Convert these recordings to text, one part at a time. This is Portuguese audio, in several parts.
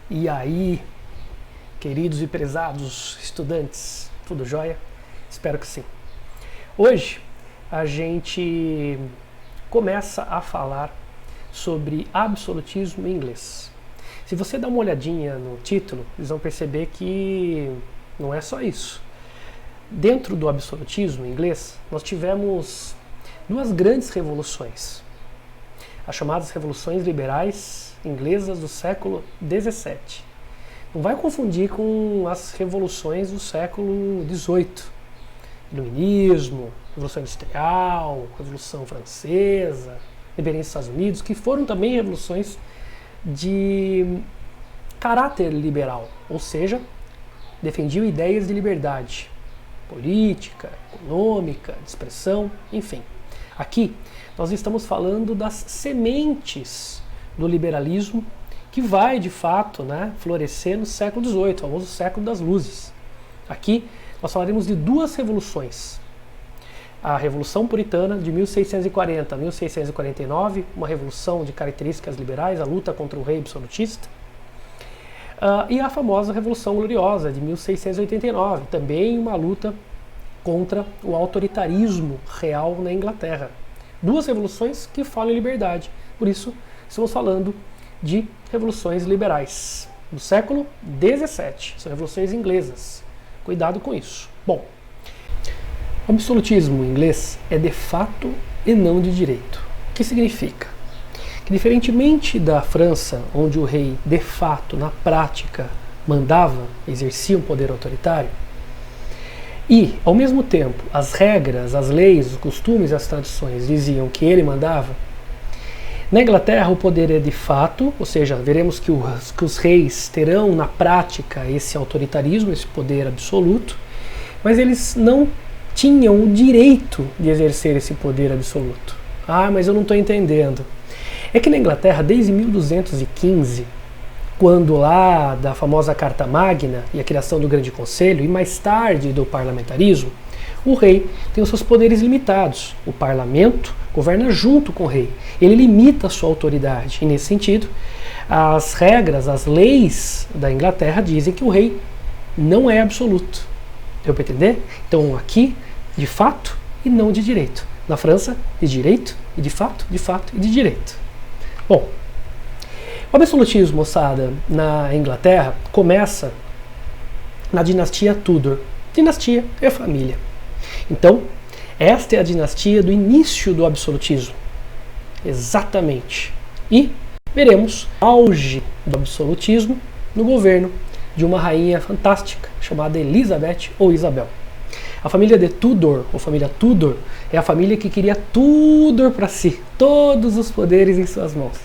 E aí, queridos e prezados estudantes, tudo jóia? Espero que sim. Hoje a gente começa a falar sobre absolutismo em inglês. Se você dá uma olhadinha no título, vocês vão perceber que não é só isso. Dentro do absolutismo em inglês, nós tivemos duas grandes revoluções. As chamadas revoluções liberais inglesas do século XVII. Não vai confundir com as revoluções do século XVIII. Iluminismo, Revolução Industrial, Revolução Francesa, independência dos Estados Unidos, que foram também revoluções de caráter liberal, ou seja, defendiam ideias de liberdade política, econômica, de expressão, enfim. Aqui nós estamos falando das sementes do liberalismo que vai, de fato, florescer no século XVIII, o famoso século das luzes. Aqui nós falaremos de duas revoluções. A Revolução Puritana de 1640 a 1649, uma revolução de características liberais, a luta contra o rei absolutista. E a famosa Revolução Gloriosa de 1689, também uma luta contra o autoritarismo real na Inglaterra. Duas revoluções que falam em liberdade. Por isso, estamos falando de revoluções liberais do século XVII. São revoluções inglesas. Cuidado com isso. Bom, o absolutismo em inglês é de fato e não de direito. O que significa? Que diferentemente da França, onde o rei de fato, na prática, mandava, exercia um poder autoritário, e, ao mesmo tempo, as regras, as leis, os costumes e as tradições diziam que ele mandava, na Inglaterra o poder é de fato, ou seja, veremos que os reis terão na prática esse autoritarismo, esse poder absoluto, mas eles não tinham o direito de exercer esse poder absoluto. Ah, mas eu não estou entendendo. É que na Inglaterra, desde 1215, quando lá da famosa Carta Magna e a criação do Grande Conselho, e mais tarde do parlamentarismo, o rei tem os seus poderes limitados. O parlamento governa junto com o rei. Ele limita a sua autoridade. E nesse sentido, as regras, as leis da Inglaterra dizem que o rei não é absoluto. Deu para entender? Então aqui, de fato e não de direito. Na França, de direito e de fato e de direito. Bom, o absolutismo, moçada, na Inglaterra começa na dinastia Tudor. Dinastia é família. Então, esta é a dinastia do início do absolutismo. Exatamente. E veremos auge do absolutismo no governo de uma rainha fantástica chamada Elizabeth ou Isabel. A família de Tudor, ou família Tudor, é a família que queria Tudor para si, todos os poderes em suas mãos.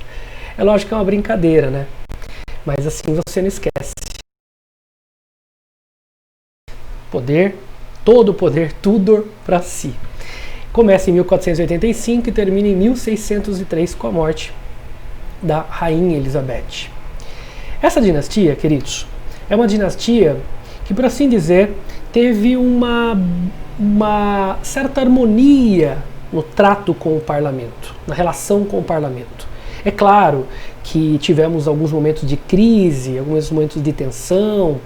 É lógico que é uma brincadeira, né? Mas assim você não esquece. Poder, todo o poder, Tudor para si. Começa em 1485 e termina em 1603 com a morte da rainha Elizabeth. Essa dinastia, queridos, é uma dinastia que, por assim dizer, teve uma certa harmonia no trato com o parlamento, na relação com o parlamento. É claro que tivemos alguns momentos de crise, alguns momentos de tensão,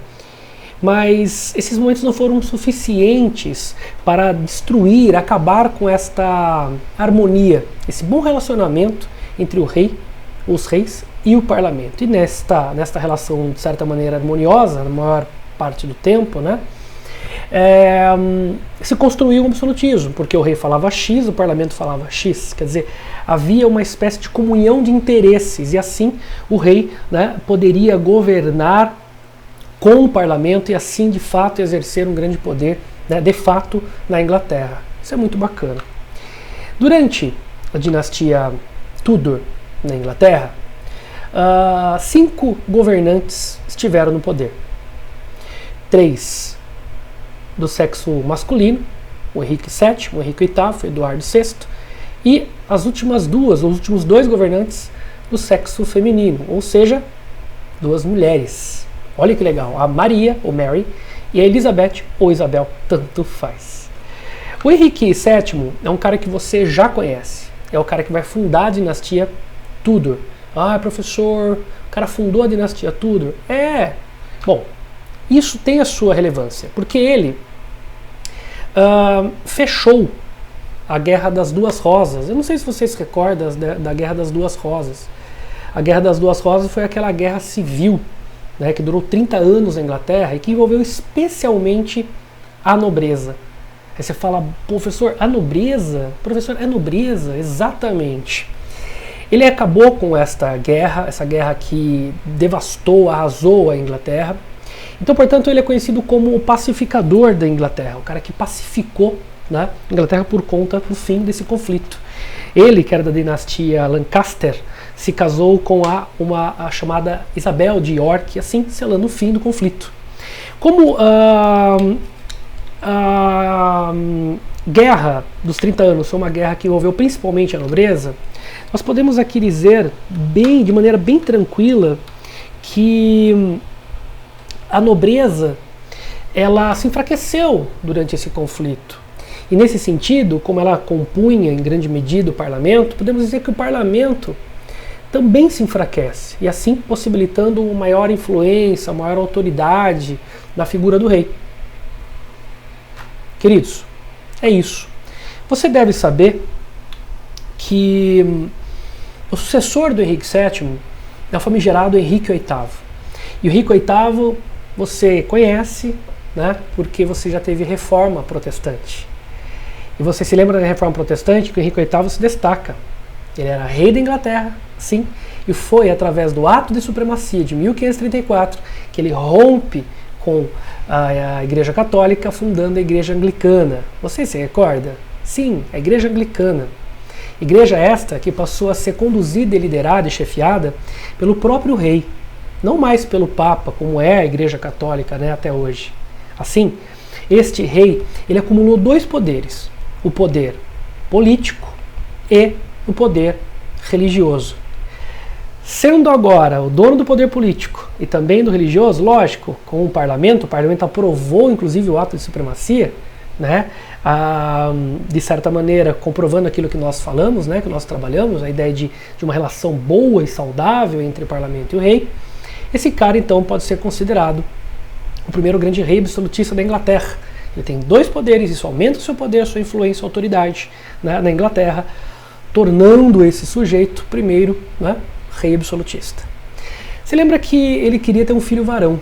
mas esses momentos não foram suficientes para destruir, acabar com esta harmonia, esse bom relacionamento entre o rei, os reis e o parlamento. E nesta relação, de certa maneira, harmoniosa, na maior parte do tempo, se construiu um absolutismo, porque o rei falava X, o parlamento falava X, quer dizer, havia uma espécie de comunhão de interesses, e assim o rei poderia governar com o parlamento e assim de fato exercer um grande poder, de fato, na Inglaterra. Isso é muito bacana. Durante a dinastia Tudor na Inglaterra, 5 governantes estiveram no poder. 3 do sexo masculino, o Henrique VII, o Henrique VIII, o Eduardo VI, e os últimos 2 governantes do sexo feminino, ou seja, 2 mulheres. Olha que legal, a Maria, ou Mary, e a Elizabeth, ou Isabel, tanto faz. O Henrique VII é um cara que você já conhece, é o cara que vai fundar a dinastia Tudor, Ah, professor, o cara fundou a dinastia Tudor. Bom, isso tem a sua relevância, porque ele fechou a Guerra das Duas Rosas. Eu não sei se vocês se recordam da Guerra das Duas Rosas. A Guerra das Duas Rosas foi aquela guerra civil, né, que durou 30 anos na Inglaterra e que envolveu especialmente a nobreza. Aí você fala, professor, a nobreza? Professor, é nobreza? Exatamente. Ele acabou com essa guerra que devastou, arrasou a Inglaterra. Então, portanto, ele é conhecido como o pacificador da Inglaterra, o cara que pacificou, né, a Inglaterra por conta do fim desse conflito. Ele, que era da dinastia Lancaster, se casou com a chamada Isabel de York, assim selando o fim do conflito. Como a Guerra dos 30 anos foi uma guerra que envolveu principalmente a nobreza, nós podemos aqui dizer de maneira bem tranquila que a nobreza ela se enfraqueceu durante esse conflito. E nesse sentido, como ela compunha em grande medida o parlamento, podemos dizer que o parlamento também se enfraquece, e assim possibilitando uma maior influência, uma maior autoridade da figura do rei. Queridos, é isso. Você deve saber que o sucessor do Henrique VII é o famigerado Henrique VIII. E o Henrique VIII você conhece, né, porque você já teve reforma protestante. E você se lembra da reforma protestante que o Henrique VIII se destaca. Ele era rei da Inglaterra, sim, e foi através do ato de supremacia de 1534 que ele rompe com a Igreja Católica, fundando a Igreja Anglicana. Você se recorda? Sim, a Igreja Anglicana. Igreja esta que passou a ser conduzida e liderada e chefiada pelo próprio rei, não mais pelo Papa, como é a Igreja Católica, né, até hoje. Assim, este rei ele acumulou dois poderes, o poder político e o poder religioso. Sendo agora o dono do poder político e também do religioso, lógico, com o parlamento aprovou inclusive o ato de supremacia, né, de certa maneira comprovando aquilo que nós falamos, né, que nós trabalhamos, a ideia de uma relação boa e saudável entre o parlamento e o rei. Esse cara então pode ser considerado o primeiro grande rei absolutista da Inglaterra. Ele tem dois poderes, isso aumenta o seu poder, a sua influência, a autoridade, né, na Inglaterra, tornando esse sujeito primeiro, né, rei absolutista. Você lembra que ele queria ter um filho varão,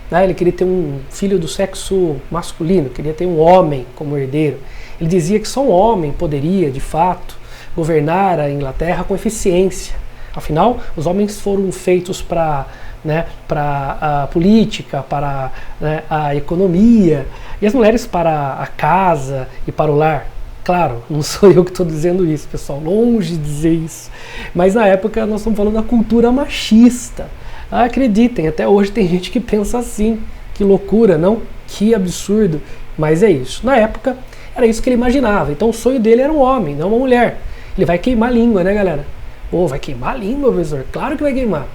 né? Ele queria ter um filho do sexo masculino, queria ter um homem como herdeiro. Ele dizia que só um homem poderia, de fato, governar a Inglaterra com eficiência. Afinal, os homens foram feitos para, né, a política, para, né, a economia, e as mulheres para a casa e para o lar. Claro, não sou eu que estou dizendo isso, pessoal, longe de dizer isso. Mas na época nós estamos falando da cultura machista. Acreditem, até hoje tem gente que pensa assim. Que loucura, não? Que absurdo. Mas é isso. Na época era isso que ele imaginava. Então o sonho dele era um homem, não uma mulher. Ele vai queimar a língua, né, galera? Pô, vai queimar a língua, professor? Claro que vai queimar.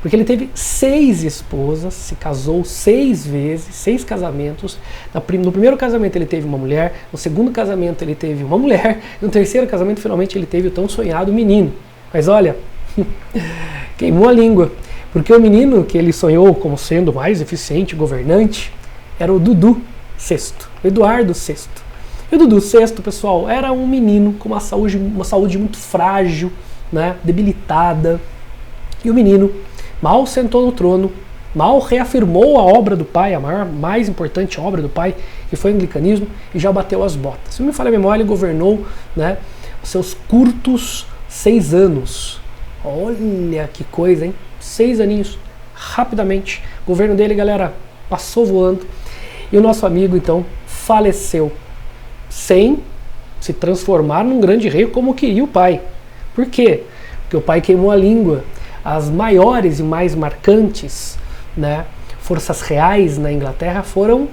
Porque ele teve 6 esposas, se casou 6 vezes, 6 casamentos. No primeiro casamento ele teve uma mulher, no segundo casamento ele teve uma mulher, no terceiro casamento finalmente ele teve o tão sonhado menino. Mas olha, queimou a língua, porque o menino que ele sonhou como sendo mais eficiente governante era o Dudu VI, o Eduardo VI. E o Dudu VI, pessoal, era um menino com uma saúde muito frágil, né, debilitada. E o menino mal sentou no trono, mal reafirmou a obra do pai, a mais importante obra do pai, que foi o anglicanismo, e já bateu as botas. Se não me falha a memória, ele governou, né, os seus curtos 6 anos. Olha que coisa, hein? 6 aninhos, rapidamente. O governo dele, galera, passou voando. E o nosso amigo, então, faleceu, sem se transformar num grande rei como queria o pai. Por quê? Porque o pai queimou a língua. As maiores e mais marcantes, né, forças reais na Inglaterra foram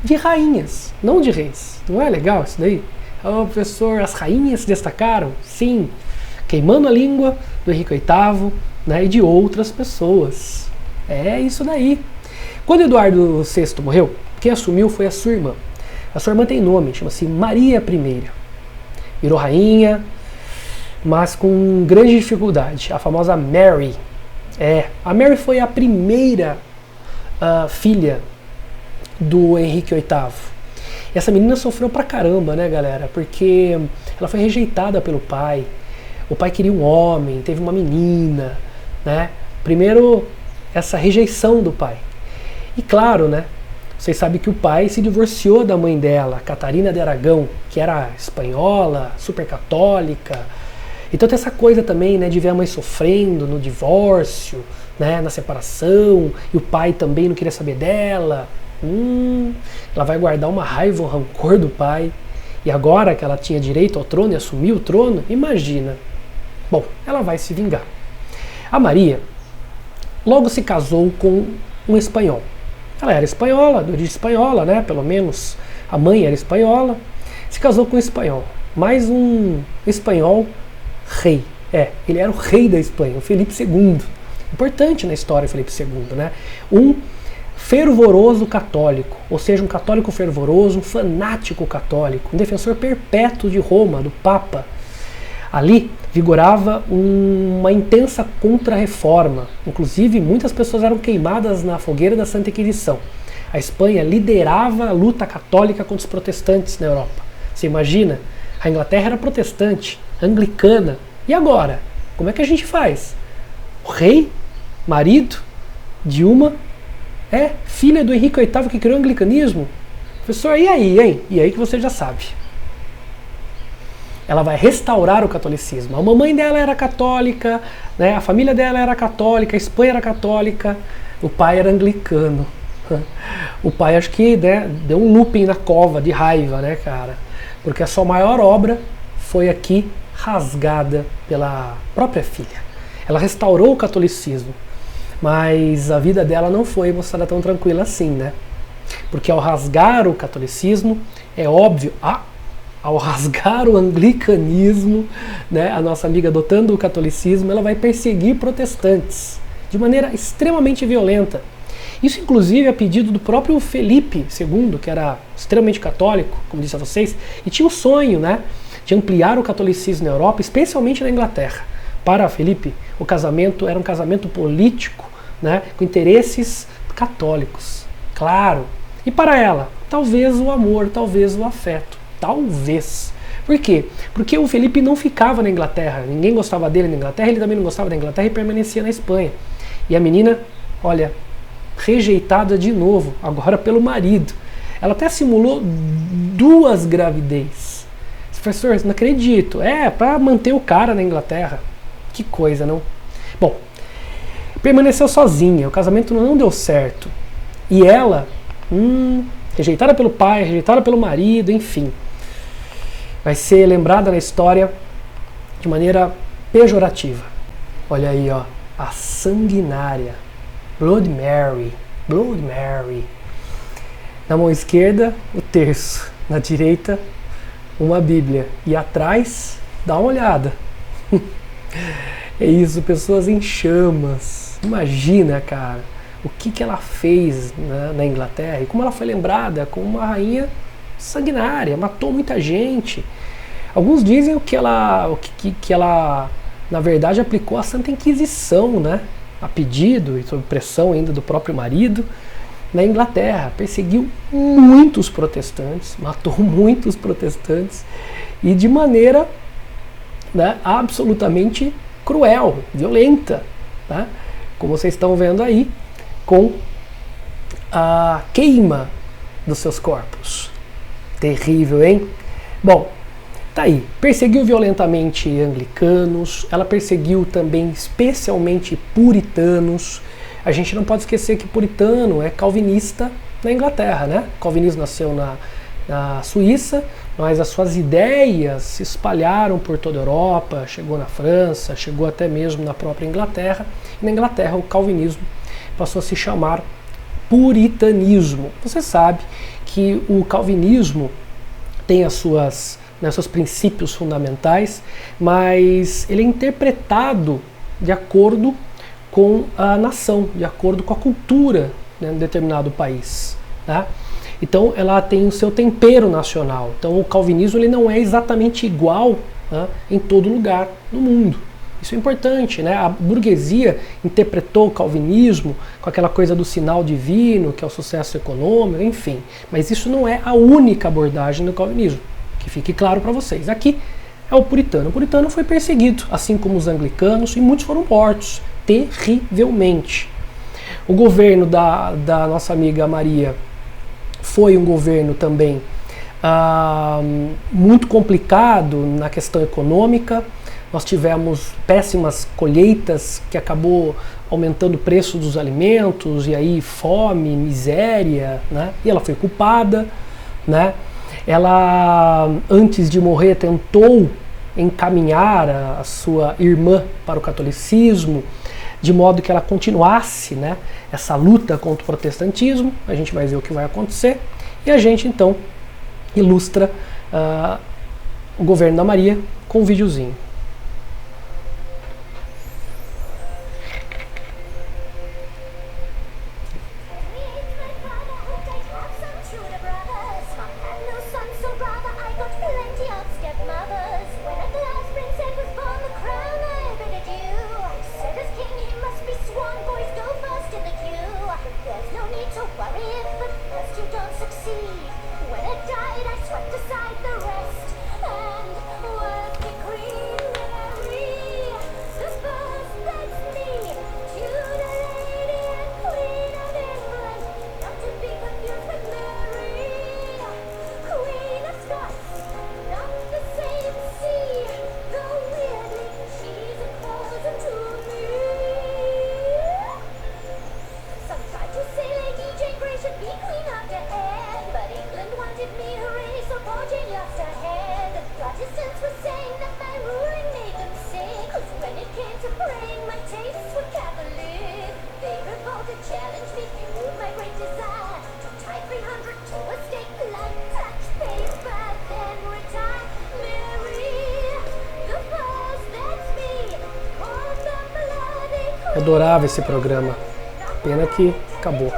de rainhas, não de reis. Não é legal isso daí? Oh, professor, as rainhas se destacaram? Sim, queimando a língua do Henrique VIII, né, e de outras pessoas. É isso daí. Quando Eduardo VI morreu, quem assumiu foi a sua irmã. A sua irmã tem nome, chama-se Maria I. Virou rainha, mas com grande dificuldade. A famosa Mary. A Mary foi a primeira filha do Henrique VIII. E essa menina sofreu pra caramba, né, galera? Porque ela foi rejeitada pelo pai. O pai queria um homem, teve uma menina, né? Primeiro, essa rejeição do pai. E claro, né? Vocês sabem que o pai se divorciou da mãe dela, Catarina de Aragão, que era espanhola, super católica. Então tem essa coisa também, né, de ver a mãe sofrendo no divórcio, né, na separação, e o pai também não queria saber dela. Ela vai guardar uma raiva, um rancor do pai. E agora que ela tinha direito ao trono e assumiu o trono, imagina. Bom, ela vai se vingar. A Maria logo se casou com um espanhol. Ela era espanhola, de origem espanhola, né? Pelo menos a mãe era espanhola. Se casou com um espanhol. Mais um espanhol rei. Ele era o rei da Espanha, o Felipe II. Importante na história, Felipe II, né? Um fervoroso católico, ou seja, um católico fervoroso, um fanático católico, um defensor perpétuo de Roma, do Papa. Ali vigorava uma intensa contra-reforma. Inclusive, muitas pessoas eram queimadas na fogueira da Santa Inquisição. A Espanha liderava a luta católica contra os protestantes na Europa. Você imagina? A Inglaterra era protestante, anglicana. E agora? Como é que a gente faz? O rei, marido de uma, filha do Henrique VIII que criou o anglicanismo? Professor, e aí, hein? E aí que você já sabe. Ela vai restaurar o catolicismo. A mamãe dela era católica, né? A família dela era católica, a Espanha era católica, o pai era anglicano. O pai acho que, né, deu um looping na cova de raiva, né, cara? Porque a sua maior obra foi aqui rasgada pela própria filha. Ela restaurou o catolicismo, mas a vida dela não foi mostrada tão tranquila assim, né? Porque ao rasgar o catolicismo, é óbvio, ao rasgar o anglicanismo, né, a nossa amiga adotando o catolicismo, ela vai perseguir protestantes de maneira extremamente violenta. Isso, inclusive, a pedido do próprio Felipe II, que era extremamente católico, como disse a vocês, e tinha o sonho, né, de ampliar o catolicismo na Europa, especialmente na Inglaterra. Para Felipe, o casamento era um casamento político, né, com interesses católicos, claro. E para ela, talvez o amor, talvez o afeto. Talvez. Por quê? Porque o Felipe não ficava na Inglaterra, ninguém gostava dele na Inglaterra, ele também não gostava da Inglaterra e permanecia na Espanha. E a menina, olha, rejeitada de novo, agora pelo marido. Ela até simulou 2 gravidez. Professor, não acredito. Para manter o cara na Inglaterra. Que coisa, não? Bom, permaneceu sozinha, o casamento não deu certo. E ela, rejeitada pelo pai, rejeitada pelo marido, enfim, vai ser lembrada na história de maneira pejorativa. Olha aí, ó, a sanguinária, Blood Mary, Blood Mary. Na mão esquerda, o terço, na direita, uma Bíblia, e atrás, dá uma olhada. É isso, pessoas em chamas. Imagina, cara, o que ela fez na Inglaterra e como ela foi lembrada como uma rainha sanguinária, matou muita gente. Alguns dizem que ela na verdade aplicou a Santa Inquisição, né, a pedido e sob pressão ainda do próprio marido na Inglaterra. Perseguiu muitos protestantes, matou muitos protestantes e de maneira, né, absolutamente cruel, violenta, tá? Como vocês estão vendo aí, com a queima dos seus corpos. Terrível, hein? Bom, tá aí. Perseguiu violentamente anglicanos, ela perseguiu também especialmente puritanos. A gente não pode esquecer que puritano é calvinista na Inglaterra, né? O calvinismo nasceu na Suíça, mas as suas ideias se espalharam por toda a Europa, chegou na França, chegou até mesmo na própria Inglaterra. E na Inglaterra o calvinismo passou a se chamar puritanismo. Você sabe que o calvinismo tem seus princípios fundamentais, mas ele é interpretado de acordo com a nação, de acordo com a cultura, né, de um determinado país, tá? Então ela tem o seu tempero nacional. Então o calvinismo ele não é exatamente igual né, em todo lugar no mundo. Isso é importante, né? A burguesia interpretou o calvinismo com aquela coisa do sinal divino, que é o sucesso econômico, enfim. Mas isso não é a única abordagem do calvinismo, que fique claro para vocês. Aqui é o puritano. O puritano foi perseguido, assim como os anglicanos, e muitos foram mortos, terrivelmente. O governo da nossa amiga Maria foi um governo também muito complicado na questão econômica. Nós tivemos péssimas colheitas que acabou aumentando o preço dos alimentos e aí fome, miséria, né? E ela foi culpada, né? Ela, antes de morrer, tentou encaminhar a sua irmã para o catolicismo, de modo que ela continuasse, né, essa luta contra o protestantismo. A gente vai ver o que vai acontecer. E a gente, então, ilustra o governo da Maria com um videozinho. Eu adorava esse programa. Pena que acabou.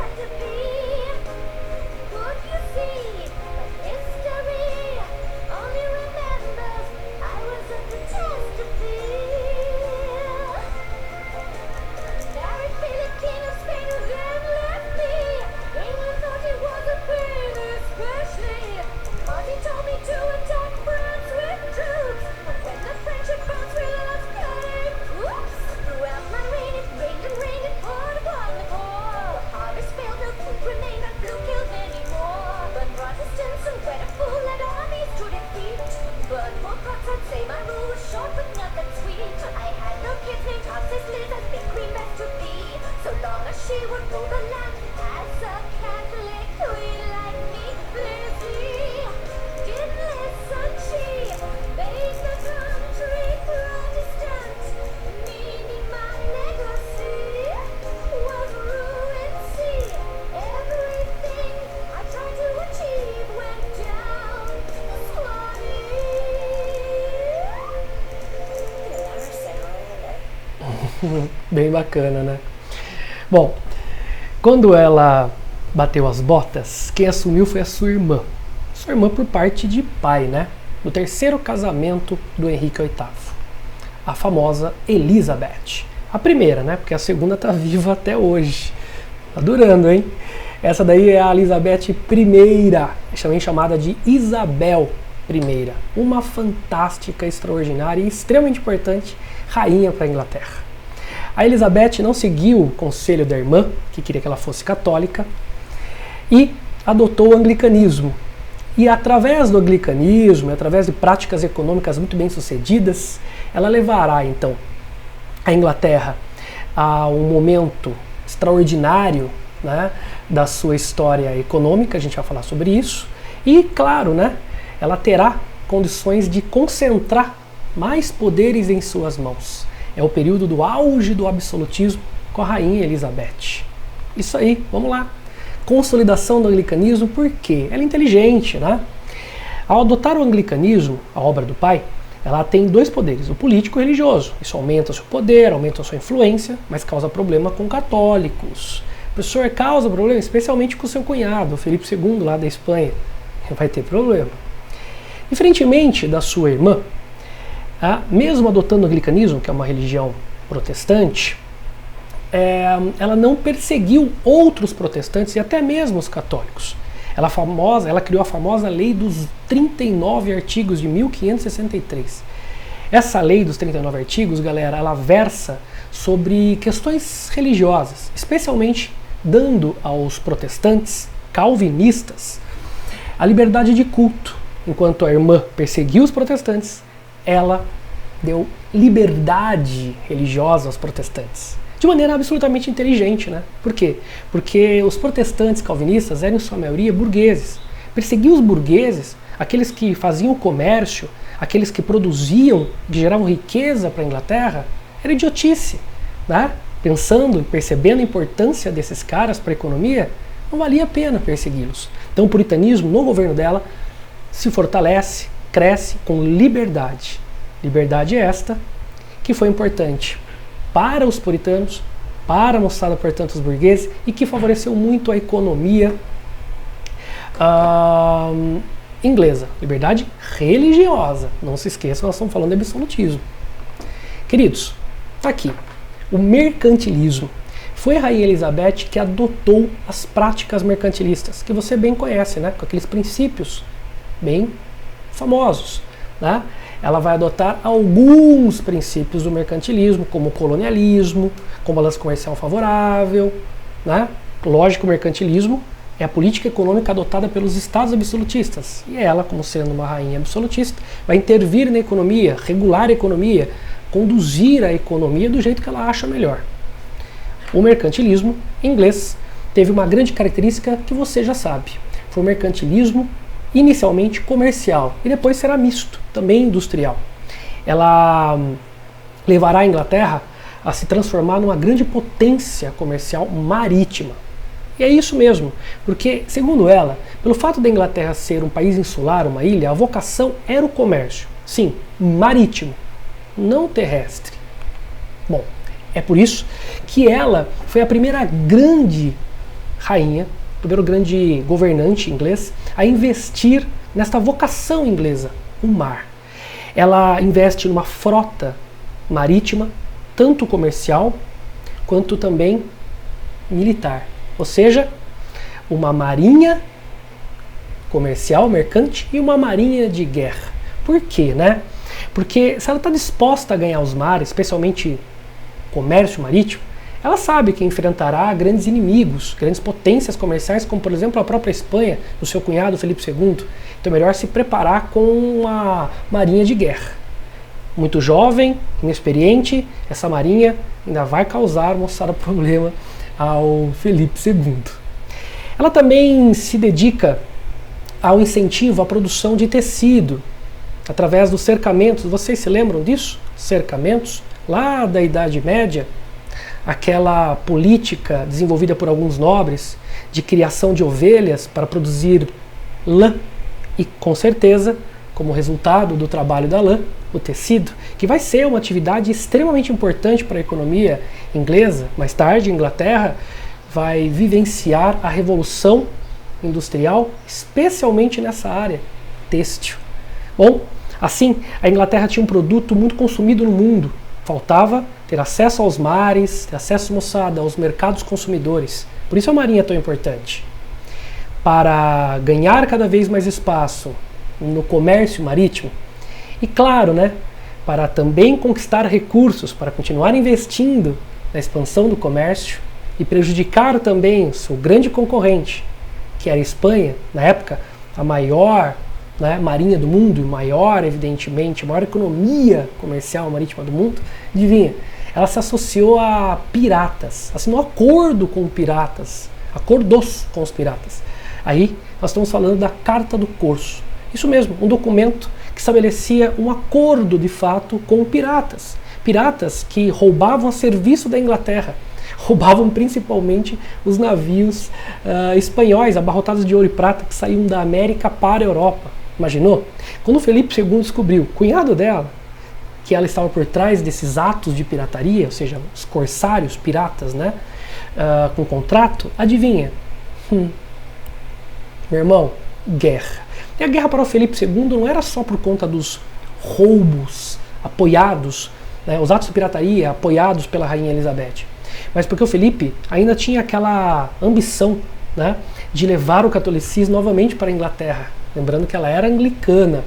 Bem bacana, né? Bom, quando ela bateu as botas, quem assumiu foi a sua irmã. Sua irmã por parte de pai, né? Do terceiro casamento do Henrique VIII. A famosa Elizabeth. A primeira, né? Porque a segunda tá viva até hoje. Tá durando, hein? Essa daí é a Elizabeth I, também chamada de Isabel I. Uma fantástica, extraordinária e extremamente importante rainha para a Inglaterra. A Elizabeth não seguiu o conselho da irmã, que queria que ela fosse católica, e adotou o anglicanismo. E através do anglicanismo, através de práticas econômicas muito bem sucedidas, ela levará então a Inglaterra a um momento extraordinário, né, da sua história econômica. A gente vai falar sobre isso. E, claro, né, ela terá condições de concentrar mais poderes em suas mãos. É o período do auge do absolutismo com a rainha Elizabeth. Isso aí, vamos lá. Consolidação do anglicanismo, por quê? Ela é inteligente, né? Ao adotar o anglicanismo, a obra do pai, ela tem dois poderes, o político e o religioso. Isso aumenta o seu poder, aumenta a sua influência, mas causa problema com católicos. O professor, causa problema especialmente com o seu cunhado, o Felipe II, lá da Espanha. Vai ter problema. Diferentemente da sua irmã, Mesmo adotando o anglicanismo, que é uma religião protestante, ela não perseguiu outros protestantes e até mesmo os católicos. Ela criou a famosa Lei dos 39 Artigos de 1563. Essa lei dos 39 artigos, galera, ela versa sobre questões religiosas, especialmente dando aos protestantes calvinistas a liberdade de culto. Enquanto a irmã perseguiu os protestantes, ela deu liberdade religiosa aos protestantes. De maneira absolutamente inteligente, né? Por quê? Porque os protestantes calvinistas eram, em sua maioria, burgueses. Perseguir os burgueses, aqueles que faziam o comércio, aqueles que produziam, que geravam riqueza para a Inglaterra, era idiotice, né? Pensando e percebendo a importância desses caras para a economia, não valia a pena persegui-los. Então o puritanismo, no governo dela, se fortalece, cresce com liberdade. Liberdade esta que foi importante para os puritanos, para a moçada, portanto, os burgueses, e que favoreceu muito a economia inglesa. Liberdade religiosa. Não se esqueça, nós estamos falando de absolutismo. Queridos, está aqui. O mercantilismo. Foi a Rainha Elizabeth que adotou as práticas mercantilistas, que você bem conhece, né? Com aqueles princípios bem famosos, né? Ela vai adotar alguns princípios do mercantilismo, como o colonialismo, como balanço comercial favorável, né? Lógico, o mercantilismo é a política econômica adotada pelos estados absolutistas. E ela, como sendo uma rainha absolutista, vai intervir na economia, regular a economia, conduzir a economia do jeito que ela acha melhor. O mercantilismo inglês teve uma grande característica que você já sabe. Foi o mercantilismo inicialmente comercial e depois será misto, também industrial. Ela levará a Inglaterra a se transformar numa grande potência comercial marítima. E é isso mesmo, porque, segundo ela, pelo fato da Inglaterra ser um país insular, uma ilha, a vocação era o comércio, sim, marítimo, não terrestre. Bom, é por isso que ela foi a primeira grande rainha, o primeiro grande governante inglês a investir nesta vocação inglesa, o mar. Ela investe numa frota marítima, tanto comercial quanto também militar. Ou seja, uma marinha comercial, mercante e uma marinha de guerra. Por quê, né? Porque se ela está disposta a ganhar os mares, especialmente comércio marítimo, ela sabe que enfrentará grandes inimigos, grandes potências comerciais, como por exemplo a própria Espanha, do seu cunhado Felipe II. Então é melhor se preparar com uma marinha de guerra. Muito jovem, inexperiente, essa marinha ainda vai causar, moçada, problema ao Felipe II. Ela também se dedica ao incentivo à produção de tecido, através dos cercamentos. Vocês se lembram disso? Cercamentos, lá da Idade Média, aquela política desenvolvida por alguns nobres de criação de ovelhas para produzir lã e, com certeza, como resultado do trabalho da lã, o tecido, que vai ser uma atividade extremamente importante para a economia inglesa. Mais tarde, a Inglaterra vai vivenciar a revolução industrial, especialmente nessa área têxtil. Bom, assim, a Inglaterra tinha um produto muito consumido no mundo. Faltava ter acesso aos mares, ter acesso, moçada, aos mercados consumidores. Por isso a marinha é tão importante. Para ganhar cada vez mais espaço no comércio marítimo, e claro, né, para também conquistar recursos, para continuar investindo na expansão do comércio e prejudicar também o seu grande concorrente, que era a Espanha, na época a maior, né, marinha do mundo, e maior, evidentemente, a maior economia comercial marítima do mundo. Adivinha? Ela se associou a piratas, assinou acordo com piratas, acordos com os piratas. Aí nós estamos falando da Carta do Corso. Isso mesmo, um documento que estabelecia um acordo de fato com piratas. Piratas que roubavam a serviço da Inglaterra. Roubavam principalmente os navios espanhóis, abarrotados de ouro e prata, que saíam da América para a Europa. Imaginou? Quando Felipe II descobriu, cunhado dela, que ela estava por trás desses atos de pirataria, ou seja, os corsários, piratas, né, com contrato, adivinha? Meu irmão, guerra. E a guerra para o Felipe II não era só por conta dos roubos apoiados, né, os atos de pirataria apoiados pela Rainha Elizabeth, mas porque o Felipe ainda tinha aquela ambição, né, de levar o catolicismo novamente para a Inglaterra, lembrando que ela era anglicana.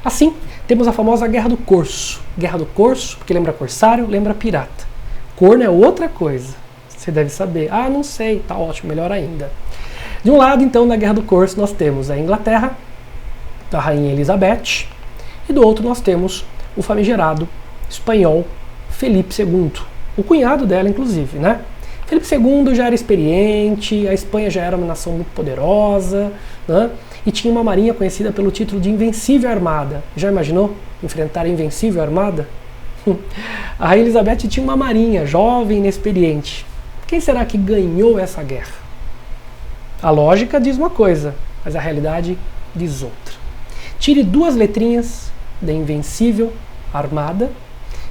Assim, temos a famosa Guerra do Corso. Guerra do Corso, porque lembra corsário, lembra pirata. Corno é outra coisa, você deve saber. Ah, não sei, tá ótimo, melhor ainda. De um lado, então, na Guerra do Corso, nós temos a Inglaterra, da Rainha Elizabeth, e do outro nós temos o famigerado espanhol Felipe II, o cunhado dela, inclusive, né? Felipe II já era experiente, a Espanha já era uma nação muito poderosa, né? E tinha uma marinha conhecida pelo título de Invencível Armada. Já imaginou enfrentar a Invencível Armada? A Rainha Elizabeth tinha uma marinha jovem e inexperiente. Quem será que ganhou essa guerra? A lógica diz uma coisa, mas a realidade diz outra. Tire 2 letrinhas da Invencível Armada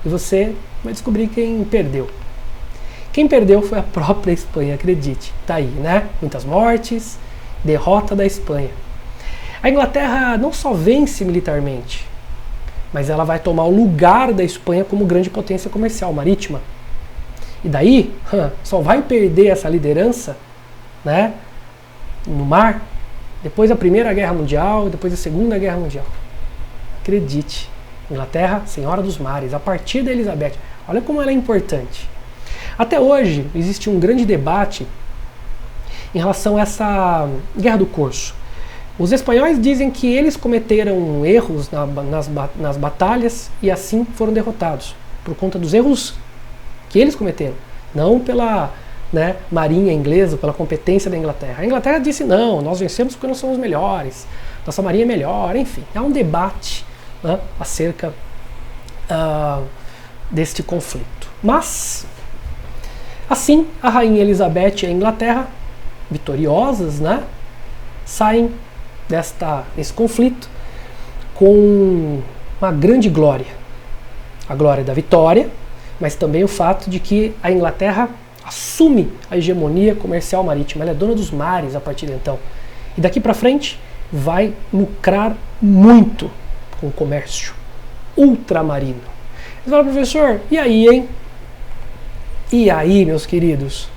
e você vai descobrir quem perdeu. Quem perdeu foi a própria Espanha, acredite. Tá aí, né? Muitas mortes, derrota da Espanha. A Inglaterra não só vence militarmente, mas ela vai tomar o lugar da Espanha como grande potência comercial marítima. E daí, só vai perder essa liderança, né, no mar depois da Primeira Guerra Mundial e depois da Segunda Guerra Mundial. Acredite, Inglaterra, senhora dos mares, a partir da Elizabeth. Olha como ela é importante. Até hoje existe um grande debate em relação a essa Guerra do Corso. Os espanhóis dizem que eles cometeram erros nas batalhas e assim foram derrotados, por conta dos erros que eles cometeram, não pela, né, marinha inglesa, pela competência da Inglaterra. A Inglaterra disse, não, nós vencemos porque nós somos melhores, nossa marinha é melhor, enfim. Há um debate, né, acerca deste conflito. Mas, assim, a Rainha Elizabeth e a Inglaterra, vitoriosas, né, saem desse conflito com uma grande glória. A glória da vitória, mas também o fato de que a Inglaterra assume a hegemonia comercial marítima. Ela é dona dos mares a partir de então. E daqui para frente vai lucrar muito com o comércio ultramarino. Você fala, professor, e aí, hein? E aí, meus queridos?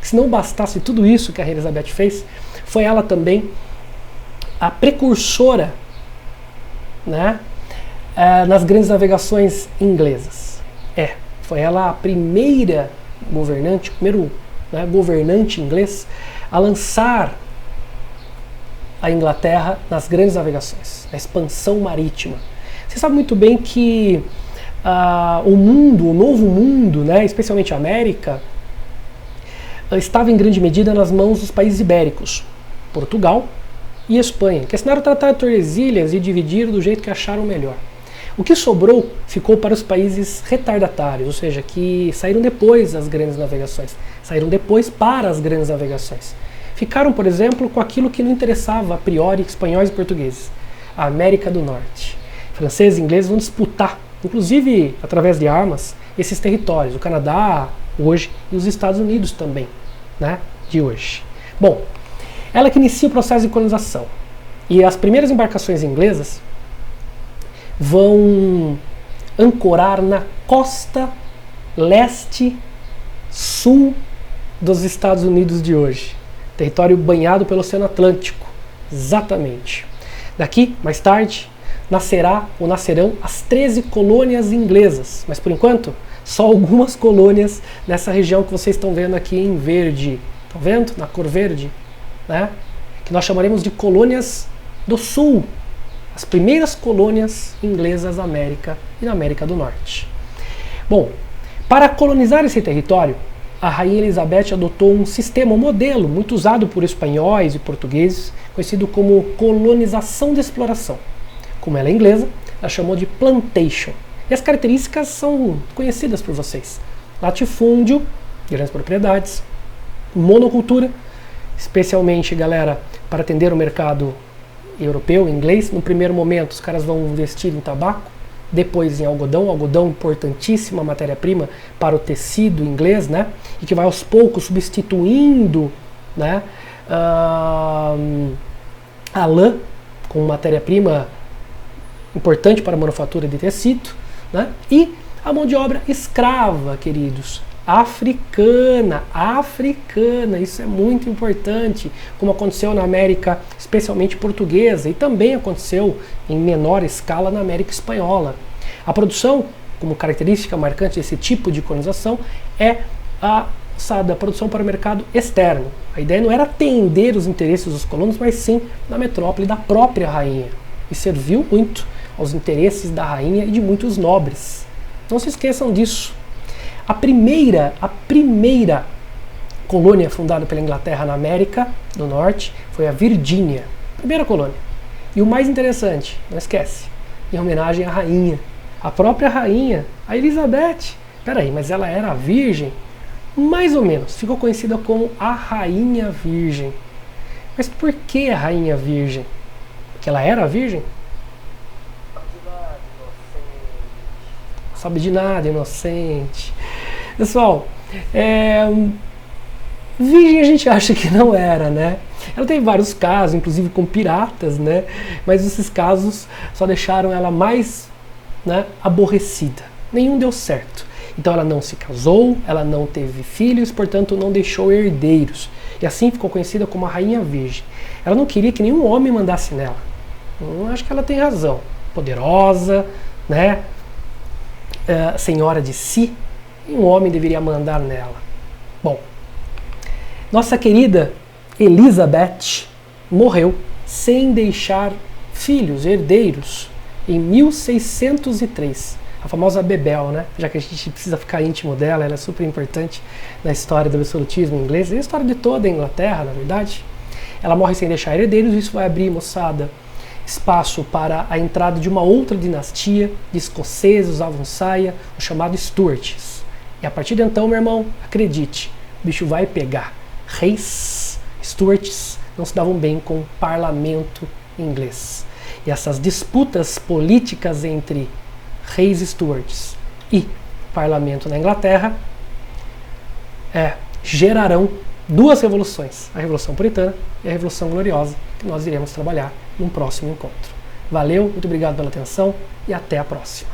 Que se não bastasse tudo isso que a Rainha Elizabeth fez, foi ela também a precursora, né, nas grandes navegações inglesas. Foi ela a primeira governante, primeiro, né, governante inglês a lançar a Inglaterra nas grandes navegações, na expansão marítima. Você sabe muito bem que o novo mundo, né, especialmente a América, estava em grande medida nas mãos dos países ibéricos, Portugal e Espanha, que assinaram o Tratado de Tordesilhas e dividiram do jeito que acharam melhor. O que sobrou ficou para os países retardatários, ou seja, que saíram depois das grandes navegações, saíram depois para as grandes navegações. Ficaram, por exemplo, com aquilo que não interessava a priori espanhóis e portugueses, a América do Norte. Franceses e ingleses vão disputar, inclusive através de armas, esses territórios, o Canadá hoje e os Estados Unidos também, né, de hoje. Bom, ela que inicia o processo de colonização. E as primeiras embarcações inglesas vão ancorar na costa leste-sul dos Estados Unidos de hoje. Território banhado pelo Oceano Atlântico. Exatamente. Daqui, mais tarde, nascerão as 13 colônias inglesas. Mas por enquanto, só algumas colônias nessa região que vocês estão vendo aqui em verde. Estão vendo? Na cor verde. Né? Que nós chamaremos de colônias do Sul, as primeiras colônias inglesas da América e na América do Norte. Bom, para colonizar esse território, a Rainha Elizabeth adotou um sistema, um modelo muito usado por espanhóis e portugueses, conhecido como colonização de exploração. Como ela é inglesa, ela chamou de plantation. E as características são conhecidas por vocês: latifúndio, grandes propriedades, monocultura, especialmente, galera, para atender o mercado europeu, inglês. No primeiro momento, os caras vão investir em tabaco, depois em algodão. Algodão, importantíssima matéria-prima para o tecido inglês, né? E que vai aos poucos substituindo, né, a lã com matéria-prima importante para a manufatura de tecido, né? E a mão de obra escrava, queridos, africana, isso é muito importante, como aconteceu na América, especialmente portuguesa, e também aconteceu em menor escala na América espanhola. A produção, como característica marcante desse tipo de colonização, é a produção para o mercado externo. A ideia não era atender os interesses dos colonos, mas sim da metrópole, da própria rainha. E serviu muito aos interesses da rainha e de muitos nobres. Não se esqueçam disso. A primeira colônia fundada pela Inglaterra na América do Norte foi a Virgínia. Primeira colônia. E o mais interessante, não esquece, em homenagem à rainha. A própria rainha, a Elizabeth. Peraí, mas ela era virgem? Mais ou menos. Ficou conhecida como a Rainha Virgem. Mas por que a Rainha Virgem? Porque ela era virgem? Não sabe de nada, inocente. Pessoal, virgem a gente acha que não era, né? Ela teve vários casos, inclusive com piratas, né? Mas esses casos só deixaram ela mais, né, aborrecida. Nenhum deu certo. Então ela não se casou, ela não teve filhos, portanto não deixou herdeiros. E assim ficou conhecida como a Rainha Virgem. Ela não queria que nenhum homem mandasse nela. Acho que ela tem razão. Poderosa, né? Senhora de si, um homem deveria mandar nela. Bom, nossa querida Elizabeth morreu sem deixar filhos, herdeiros, em 1603. A famosa Bebel, né? Já que a gente precisa ficar íntimo dela, ela é super importante na história do absolutismo inglês, e a história de toda a Inglaterra, na verdade. Ela morre sem deixar herdeiros, e isso vai abrir, moçada, espaço para a entrada de uma outra dinastia de escoceses, usavam saia, o chamado Stuarts. E a partir de então, meu irmão, acredite, o bicho vai pegar. Reis Stuarts não se davam bem com o parlamento inglês. E essas disputas políticas entre reis Stuarts e parlamento na Inglaterra gerarão duas revoluções, a Revolução Puritana e a Revolução Gloriosa, que nós iremos trabalhar num próximo encontro. Valeu, muito obrigado pela atenção e até a próxima.